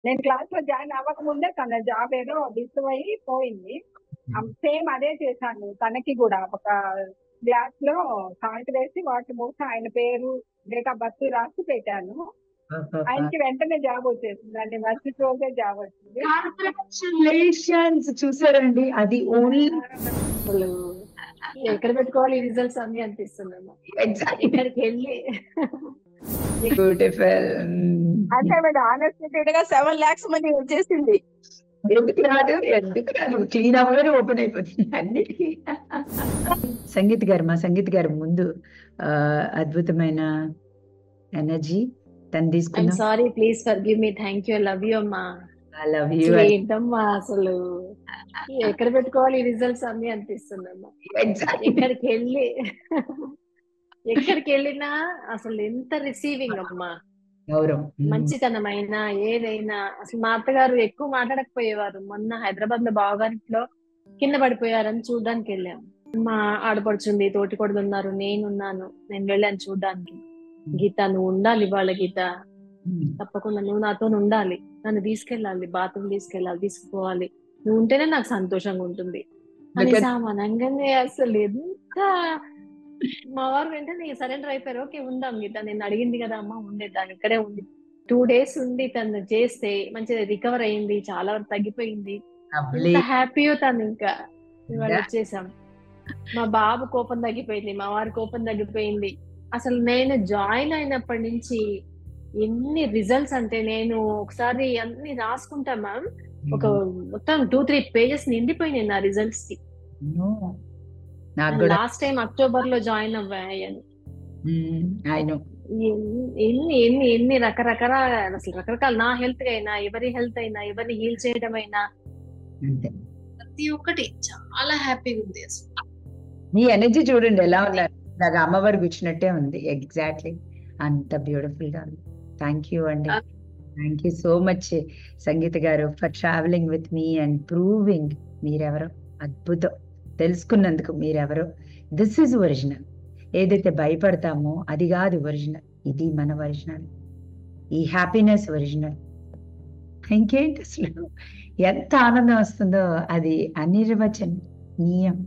నేను క్లాస్ లో జాయిన్ అవ్వక ముందే తన జాబ్ ఏదో డిస్టర్బ్ అయ్యి పోయింది. సేమ్ అదే చేశాను తనకి కూడా. ఒక గ్లాస్ లో సాల్ట్ వేసి వాటర్ పోసి ఆయన పేరు డేట్ ఆఫ్ బర్త్ రాసి పెట్టాను. ఆయనకి వెంటనే జాబ్ వచ్చేసింది. అంటే మరుసటి రోజే జాబ్ వచ్చింది. కంగ్రాచులేషన్స్. చూసారండి, అది ఓన్లీ అసలు ఎక్కడ పెట్టుకోవాలి ఈ రిజల్ట్స్ అన్ని అనిపిస్తుందమ్మా. ఇక్కడికి వెళ్ళి బ్యూటిఫుల్. అంటే మేడం అన్ఎక్స్పెక్టెడ్ గా 7 lakhs మనీ వచ్చేసింది. ఎందుకు రాదు, ఎందుకు రాదు, క్లీన్ అవ్వగానే ఓపెన్ అయిపోతుంది అన్నిటికీ. సంగీత్ గారు, మా సంగీత్ గారు ముందు అద్భుతమైన ఎనర్జీ తను ఐఎమ్ తీసుకున్నాం. Sorry, please forgive me. Thank you, love you అమ్మా. I love you. అసలు ఏంటమ్మా అసలు ఎక్కడ పెట్టుకోవాలి ఈ రిజల్ట్స్ అన్ని అనిపిస్తుందమ్మా. ఎక్కడికి వెళ్ళినా అసలు ఎంత రిసీవింగ్ అమ్మా. గౌరవం, మంచితనమైనా ఏదైనా. అసలు మా అత్తగారు ఎక్కువ మాట్లాడకపోయేవారు. మొన్న హైదరాబాద్ లో బావగారింట్లో కింద పడిపోయారని చూడ్డానికి వెళ్ళాము. మా ఆడపడుచుంది, తోటికొడలు ఉన్నారు, నేనున్నాను. నేను వెళ్ళాను చూడ్డానికి. గీత నువ్వు ఉండాలి ఇవాళ, గీత తప్పకుండా నువ్వు నాతో ఉండాలి, నన్ను తీసుకెళ్ళాలి, బాత్రూమ్ తీసుకెళ్ళాలి, తీసుకుపోవాలి, నువ్వు ఉంటేనే నాకు సంతోషంగా ఉంటుంది అని సామానంగానే. అసలు ఎంత మా వారు వెంటనే సరెండర్ అయిపోయారు. ఓకే ఉందాం గీత, నేను అడిగింది కదా అమ్మ ఉండేదాన్ని. ఇక్కడే ఉంది 2 days ఉండి తను చేస్తే మంచిగా రికవర్ అయింది, చాలా వరకు తగ్గిపోయింది. ఎంత హ్యాపీయో తను. ఇంకా ఇవాళ వచ్చేసాం. మా బాబు కోపం తగ్గిపోయింది, మా వారి కోపం తగ్గిపోయింది. అసలు నేను జాయిన్ అయినప్పటి నుంచి ఎన్ని రిజల్ట్స్ అంటే, నేను ఒకసారి అన్ని రాసుకుంటా మ్యామ్, ఒక మొత్తం 2-3 pages నిండిపోయినాయి నా రిజల్ట్స్ కి. లాస్ట్ టైం అక్టోబర్ లో జాయిన్ అవ్వాయని. ఎన్ని రకరకాల, అసలు రకరకాల, నా హెల్త్ అయినా, ఎవరి హెల్త్ అయినా, ఎవరిని హీల్ చేయడం అయినా, ప్రతి ఒక్కటి చాలా హ్యాపీగా ఉంది. అసలు మీ ఎనర్జీ చూడండి ఎలా ఉన్నారు, నాకు అమ్మవారు కూర్చున్నట్టే ఉంది. ఎగ్జాక్ట్లీ అంత బ్యూటిఫుల్ గా ఉంది. థ్యాంక్ యూ అండి, థ్యాంక్ యూ సో మచ్ సంగీత గారు for travelling with me and proving మీరెవరో. అద్భుతం, తెలుసుకున్నందుకు మీరెవరో. This is original. ఏదైతే భయపడతామో అది కాదు ఒరిజినల్, ఇది మన ఒరిజినల్. ఈ హ్యాపీనెస్ ఒరిజినల్. ఇంకేంటి అసలు ఎంత ఆనందం వస్తుందో, అది అనిర్వచనీయం.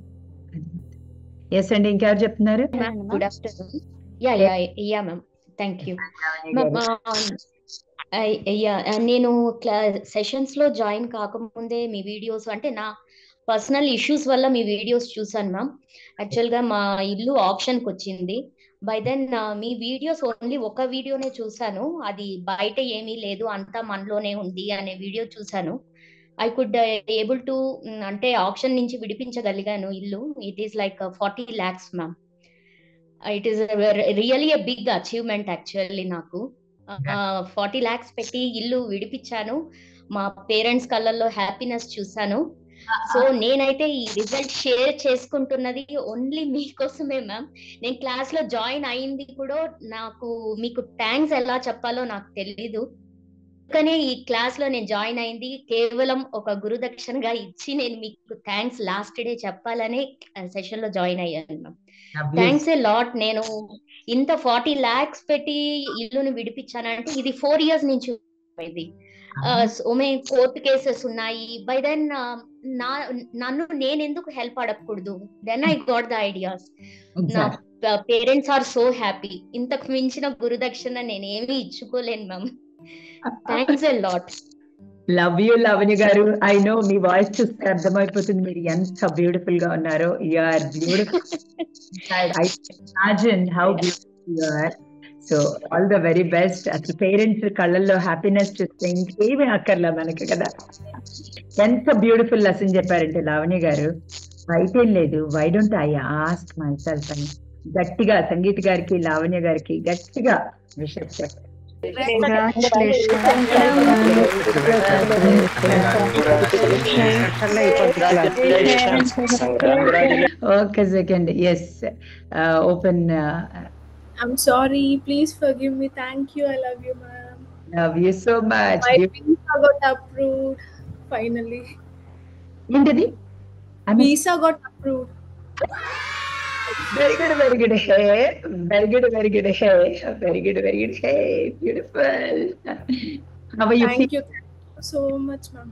ఎస్ అండి, ఇంకెవరు చెప్తున్నారు? Good afternoon. Ya ma'am, thank you. నేను సెషన్స్ లో జాయిన్ కాకముందే మీ వీడియోస్, అంటే నా పర్సనల్ ఇష్యూస్ వల్ల మీ వీడియోస్ చూసాను మ్యామ్. యాక్చువల్ గా మా ఇల్లు ఆప్షన్కి వచ్చింది. బై దెన్ మీ వీడియోస్ ఓన్లీ ఒక వీడియోనే చూసాను, అది బయట ఏమీ లేదు, అంతా మనలోనే ఉంది అనే వీడియో చూసాను. ఐ కుడ్ ఏబుల్ టు, అంటే ఆప్షన్ నుంచి విడిపించగలిగాను ఇల్లు. It is like 40 lakhs ma'am. It is really a big achievement actually. నాకు 40 lakhs పెట్టి ఇల్లు విడిపించాను. మా పేరెంట్స్ కళ్ళల్లో హ్యాపీనెస్ చూసాను. సో నేనైతే ఈ రిజల్ట్ షేర్ చేసుకుంటున్నది ఓన్లీ మీకోసమే మ్యామ్. నేను క్లాస్ లో జాయిన్ అయింది కూడా, నాకు మీకు థ్యాంక్స్ ఎలా చెప్పాలో నాకు తెలీదు. కానీ ఈ క్లాస్ లో నేను జాయిన్ అయింది కేవలం ఒక గురుదక్షిణగా ఇచ్చి నేను మీకు థ్యాంక్స్ లాస్ట్ డే చెప్పాలని సెషన్ లో జాయిన్ అయ్యాను మ్యామ్. Thanks a lot. నేను ఇంత 40 lakhs పెట్టి ఇల్లుని విడిపించానంటే ఇది 4 years నుంచి ఇది. సో మేము కోర్టు కేసెస్ ఉన్నాయి. బై దెన్ నన్ను నేను ఎందుకు హెల్ప్ అడగకూడదు? Then I got the ideas. నా పేరెంట్స్ ఆర్ సో హ్యాపీ. ఇంతకు మించిన గురుదక్షిణ నేను ఏమీ ఇచ్చుకోలేను ma'am. Thanks a lot. Love you Lavani గారు. ఐ నో మీ వాయిస్ చూస్తే అర్థమైపోతుంది మీరు ఎంత బ్యూటిఫుల్ గా ఉన్నారో. You are beautiful. I imagine how beautiful you are. So all the very best. అసలు పేరెంట్స్ కళ్ళల్లో హ్యాపీనెస్ చూస్తే ఇంకేమీ అక్కర్లా మనకి కదా. ఎంత బ్యూటిఫుల్ లెసన్ చెప్పారంటే లవణి గారు, బయటేం లేదు. Why don't I ask myself అని గట్టిగా సంగీత్ గారికి, లావణ్య గారికి గట్టిగా విషయం చెప్పారు. Okay, second. Yes. Open. I'm sorry. Please forgive me. Thank you. I love you, ma'am. Love you so much. My visa got approved. Finally. Intidi? Visa got approved. Very good, very good. Hey, very good, very good. Hey, very good, very good. Hey, beautiful. How are you? Thank you. so much, ma'am.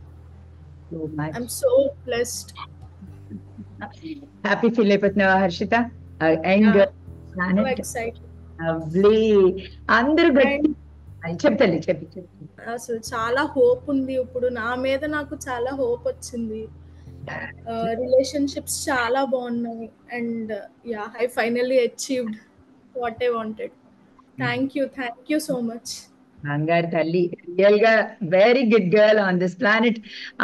I'm so blessed. Happy feel అయిపోతున్నావా Harshita? Young So excited. Lovely. అందరూ గట్టి చెప్తాలి చెప్పి అసలు చాలా hope ఉంది ఇప్పుడు నా మీద. నాకు చాలా హోప్ వచ్చింది. రిలేషన్షిప్స్ చాలా బాగున్నాయి. And yeah, I finally achieved what I wanted. Thank you so much. బంగారు తల్లి, రియల్ గా very good girl on this planet.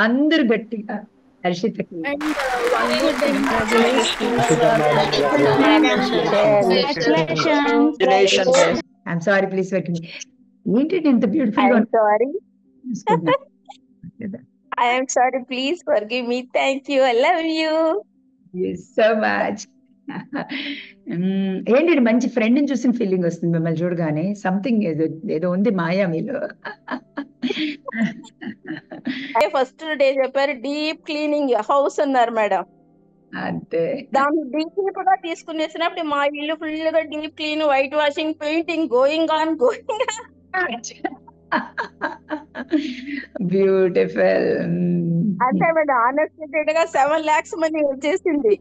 అందరూ గట్టిగా హర్షితకి. And one more thing, I'm sorry, please wait. ఏంటంటే ఇంత బ్యూటిఫుల్ గా sorry. I am sorry. Please forgive me. Thank you. I love you. So much. ఏంటంటే మంచి ఫ్రెండ్ ని చూసిన ఫీలింగ్ వస్తుంది మిమ్మల్ని చూడగానే. సంథింగ్ ఏదో ఉంది మాయా మీలో. ఫస్ట్ డే చెప్పారు డీప్ క్లీనింగ్ హౌస్ అన్నారు మేడం. అంతే, దాని డీప్ కూడా తీసుకునేసినప్పుడు మా ఇల్లు ఫుల్ గా deep clean, white washing, painting going on. Beautiful. అంటే మేడం అన్ఎక్స్పెక్టెడ్ గా 7 lakhs మనీ వచ్చేసింది.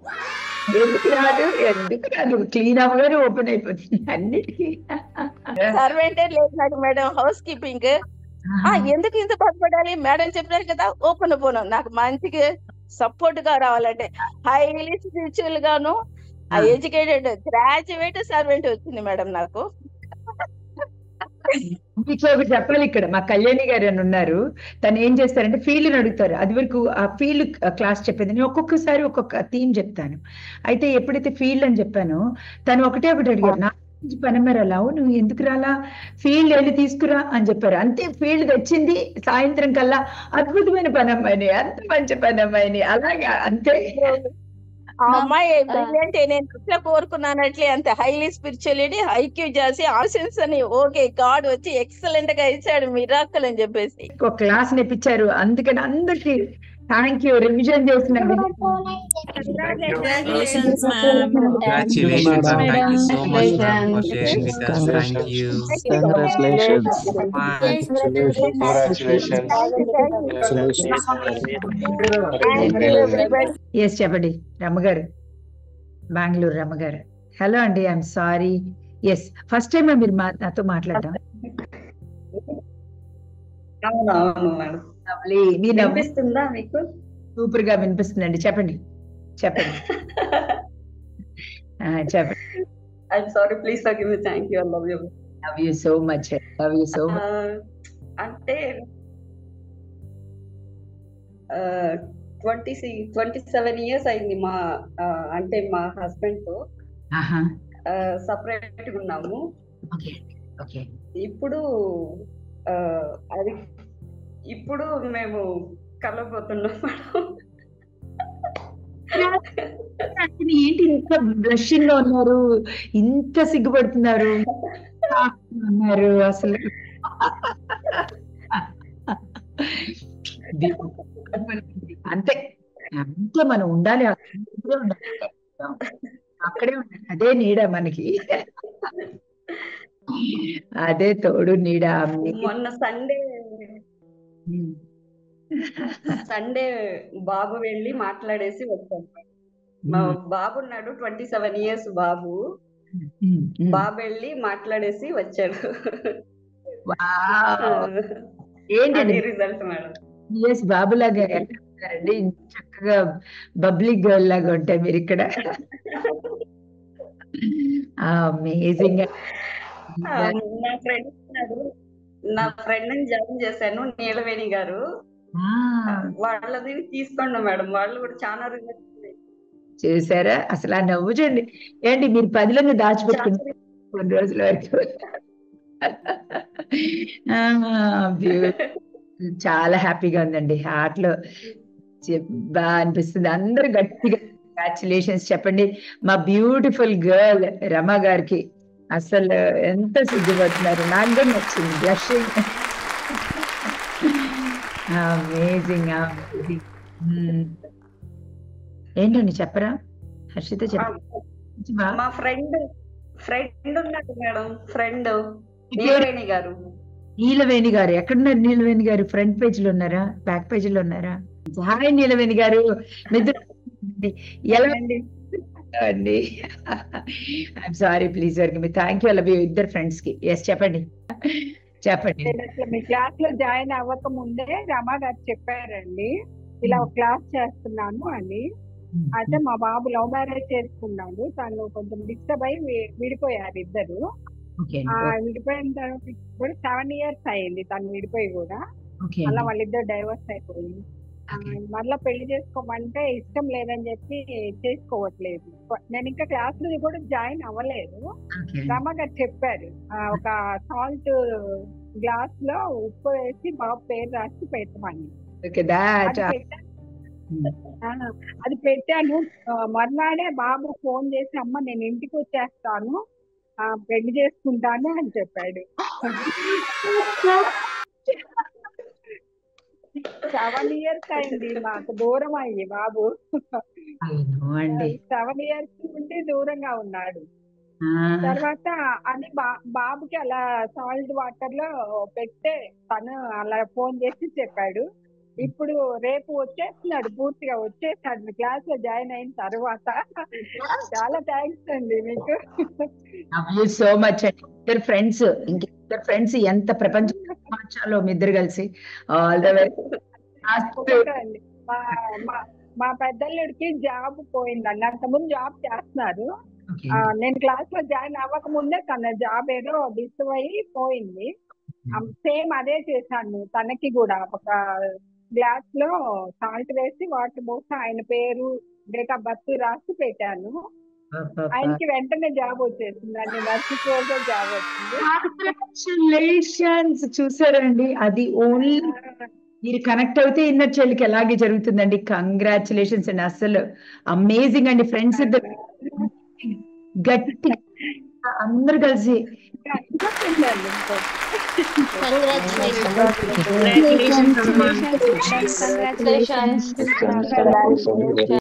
ఎందుకు రాదు? క్లీన్ అవ్వగానే ఓపెన్ అయిపోతుంది అన్నిటికీ. సర్వెంటే లేదు మేడం, హౌస్ కీపింగ్. ఎందుకు ఇంత బాధపడాలి? మేడం చెప్పారు కదా ఓపెన్ పోను. నాకు మంచిగా సపోర్ట్ గా రావాలంటే హైలీ స్పిరిచువల్ గాను ఎడ్యుకేటెడ్ గ్రాడ్యుయేట్ సర్వెంట్ వచ్చింది మేడం నాకు. మీకు ఒకటి చెప్పాలి, ఇక్కడ మా కళ్యాణి గారు అని ఉన్నారు. తను ఏం చేస్తారంటే ఫీల్డ్ అడుగుతారు. అది వరకు ఆ ఫీల్డ్ క్లాస్ చెప్పేది. నేను ఒక్కొక్కసారి ఒక్కొక్క థీమ్ చెప్తాను. అయితే ఎప్పుడైతే ఫీల్డ్ అని చెప్పాను, తను ఒకటి అడిగారు, నా పనమేర రావు, నువ్వు ఎందుకు రాలా, ఫీల్డ్ వెళ్ళి తీసుకురా అని చెప్పారు. అంతే, ఫీల్డ్ తెచ్చింది. సాయంత్రం కల్లా అద్భుతమైన పనమ్మాయిని, అంత మంచి పనమ్మాయిని. అలాగా అంతే. ఆ అమ్మాయి బ్రిలియంట్. నేను ఇట్లా కోరుకున్నానట్లే అంతే. హైలీ స్పిరిచువలిటీ, ఐక్యూ చేసి ఆప్షన్స్ అని ఓకే గాడ్ వచ్చి ఎక్సలెంట్ గా ఇచ్చాడు మిరాకిల్ అని చెప్పేసి ఒక క్లాస్ నేర్పించారు. అందుకని అందరికి థ్యాంక్ యూ. రివిజన్ చేసిన Congratulations, ma'am. Congratulations, and thank you so much, ma'am, for sharing with us. Thank you. Congratulations. Yes చెప్పండి రమ్మగారు, బెంగళూరు రమ్మగారు. హలో అండి, I'm sorry. Yes, first time మీరు నాతో మాట్లాడడం. అవునవును మేడం. వినిపిస్తుందా మీకు? సూపర్ గా వినిపిస్తుందండి. చెప్పండి చెప్పండి. చెప్పండి. I'm sorry, please forgive me. Thank you. I love you. Love you so much. Love you so much. అంటే 27 years అయింది మా అంటే మా హస్బెండ్ తో సపరేట్ గా ఉన్నాము. ఇప్పుడు అది ఇప్పుడు మేము కలవబోతున్నాం మేడం. ఏంటి ఇంత బ్లషింగ్ లో ఉన్నారు, ఇంత సిగ్గుపడుతున్నారు అన్నారు అసలు. అంతే అంతే, మనం ఉండాలి, అక్కడే ఉండాలి. అదే నీడ మనకి, అదే తోడు నీడ. మొన్న సండే బాబు వెళ్ళి మాట్లాడేసి వచ్చాను. మా బాబు ఉన్నాడు, 27 years బాబు. బాబు వెళ్ళి మాట్లాడేసి వచ్చాడు. ఏంటి రిజల్ట్ మేడం? ఎస్, బాబులాగా అండి, చక్కగా బబ్లీ గర్ల్ లాగా ఉంటాయి మీరు ఇక్కడ. అమేజింగ్. నా ఫ్రెండ్ ఉన్నాడు, నా ఫ్రెండ్ ని జాయిన్ చేశాను, నీలవేణి గారు. వాళ్ళని తీసుకోండి మేడం, వాళ్ళు కూడా చాలా రిజల్ట్ చూసారా? అసలు ఆ నవ్వు చూడండి. ఏంటి మీరు 10 దాచిపెట్టుకున్నారు కొన్ని రోజుల వరకు. చాలా హ్యాపీగా ఉందండి, హార్ట్ లో బాగా అనిపిస్తుంది. అందరూ గట్టిగా కంగ్రాచులేషన్స్ చెప్పండి మా బ్యూటిఫుల్ గర్ల్ రమ గారికి. అసలు ఎంత సిగ్గుపడుతున్నారు, నాకు కూడా నచ్చింది. Blushing, amazing. ఏంటండి చెప్పరా హర్షిత? మా ఫ్రెండ్ ఉన్నాడు మేడం, ఫ్రెండ్ నీలవేణి గారు. నీలవేణి గారు ఎక్కడున్నారు? నీలవేణి గారు ఫ్రంట్ పేజ్ లో ఉన్నారా, బ్యాక్ పేజ్ లో ఉన్నారా? హాయ్ నీలవేణి గారు, నిద్ర ఎలా అండి? I'm sorry, please work me. Thank you. Love you ఇద్దరు ఫ్రెండ్స్ కి. ఎస్ చెప్పండి చెప్పండి. నేను అసలు మీ క్లాస్ లో జాయిన్ అవ్వక ముందే రమా గారు చెప్పారండి, ఇలా ఒక క్లాస్ చేస్తున్నాను అని. అయితే మా బాబు లవ్ మ్యారేజ్ చేసుకున్నాడు, తను కొంచెం డిస్టర్బ్ అయి విడిపోయారు ఇద్దరు. విడిపోయిన తర్వాత ఇప్పుడు 7 years అయింది తను విడిపోయి కూడా. అలా వాళ్ళిద్దరు డైవర్స్ అయిపోయింది. మళ్ళీ పెళ్లి చేసుకోమంటే ఇష్టం లేదని చెప్పి చేసుకోవట్లేదు. నేను ఇంకా క్లాస్ లో కూడా జాయిన్ అవ్వలేదు. రమ గారు చెప్పారు ఒక సాల్ట్ గ్లాస్ లో ఉప్పు వేసి బాబు పేరు రాసి పెట్టమని. అది పెట్టాను. మర్నాడే బాబు ఫోన్ చేసి అమ్మ నేను ఇంటికి వచ్చేస్తాను, పెళ్లి చేసుకుంటాను అని చెప్పాడు. 7 years అయింది మాకు దూరం అయ్యి బాబు. 7 years నుండి దూరంగా ఉన్నాడు. తర్వాత అని బాబుకి అలా సాల్ట్ వాటర్ లో పెట్టే తను అలా ఫోన్ చేసి చెప్పాడు. ఇప్పుడు రేపు వచ్చేస్తున్నాడు, పూర్తిగా వచ్చేసాడు క్లాస్ లో జాయిన్ అయిన తర్వాత. చాలా థ్యాంక్స్ అండి మీకు. సో మచ్ అండి. ఇద్దరు ఫ్రెండ్స్, ఇంకిద్దరు ఫ్రెండ్స్ ఎంత ప్రపంచం మార్చాలో మీ ఇద్దరు కలిసి. All the way. మా పెద్దల్లుడికి జాబ్ పోయిందండి, అంతకుముందు జాబ్ చేస్తున్నారు. నేను క్లాస్ లో జాయిన్ అవ్వక ముందే తన జాబ్ ఏదో డిస్టర్బ్ అయ్యి పోయింది. సేమ్ అదే చేశాను తనకి కూడా. ఒక గ్లాస్ లో సాల్ట్ వేసి వాటర్ పోసి ఆయన పేరు డేట్ ఆఫ్ బర్త్ రాసి పెట్టాను. ఆయనకి వెంటనే జాబ్ వచ్చేసిందండి, నర్సింగ్ రోజే జాబ్ వచ్చింది. కంగ్రాచులేషన్స్. చూసారండి, అది ఓన్లీ మీరు కనెక్ట్ అయితే ఇన్నర్ చైల్డ్ కి ఎలాగే జరుగుతుందండి. కంగ్రాచులేషన్స్ అండి, అసలు అమేజింగ్ అండి. ఫ్రెండ్స్ ఇద్దరు గట్టి అందరు కలిసి. Congratulations.